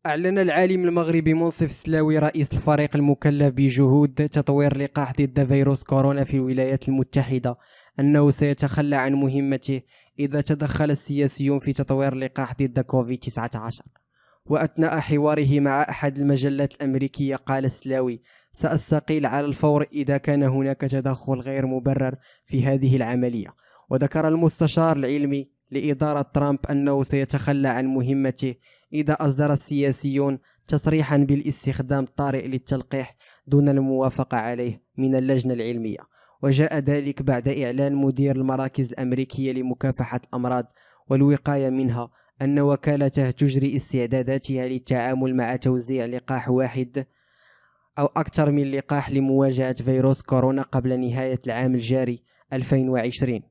أعلن العالم المغربي منصف السلاوي رئيس الفريق المكلف بجهود تطوير لقاح ضد فيروس كورونا في الولايات المتحدة أنه سيتخلى عن مهمته إذا تدخل السياسيون في تطوير لقاح ضد كوفيد-19. وأثناء حواره مع أحد المجلات الأمريكية قال السلاوي: سأستقيل على الفور إذا كان هناك تدخل غير مبرر في هذه العملية. وذكر المستشار العلمي لإدارة ترامب أنه سيتخلى عن مهمته إذا أصدر السياسيون تصريحا بالاستخدام الطارئ للتلقيح دون الموافقة عليه من اللجنة العلمية. وجاء ذلك بعد إعلان مدير المراكز الأمريكية لمكافحة الأمراض والوقاية منها أن وكالته تجري استعداداتها للتعامل مع توزيع لقاح واحد أو أكثر من لقاح لمواجهة فيروس كورونا قبل نهاية العام الجاري 2020.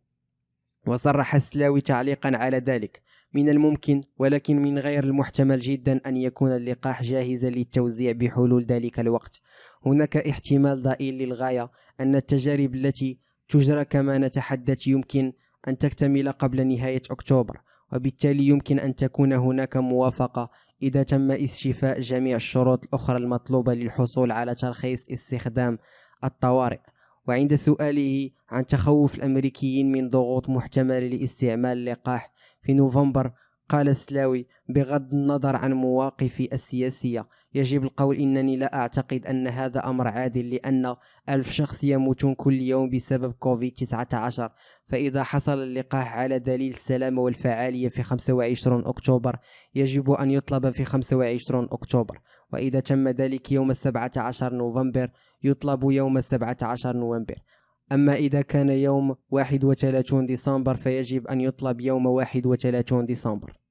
وصرح السلاوي تعليقا على ذلك: من الممكن ولكن من غير المحتمل جدا أن يكون اللقاح جاهزا للتوزيع بحلول ذلك الوقت. هناك احتمال ضئيل للغاية أن التجارب التي تجرى كما نتحدث يمكن أن تكتمل قبل نهاية أكتوبر، وبالتالي يمكن أن تكون هناك موافقة إذا تم استيفاء جميع الشروط الأخرى المطلوبة للحصول على ترخيص استخدام الطوارئ. وعند سؤاله عن تخوف الأمريكيين من ضغوط محتملة لاستعمال اللقاح في نوفمبر، قال السلاوي: بغض النظر عن مواقفي السياسية يجب القول إنني لا أعتقد أن هذا أمر عادل، لأن 1000 شخص يموتون كل يوم بسبب كوفيد-19. فإذا حصل اللقاح على دليل السلامة والفعالية في 25 أكتوبر يجب أن يطلب في 25 أكتوبر، وإذا تم ذلك يوم 17 نوفمبر يطلب يوم 17 نوفمبر. أما إذا كان يوم 31 ديسمبر فيجب أن يطلب يوم 31 ديسمبر.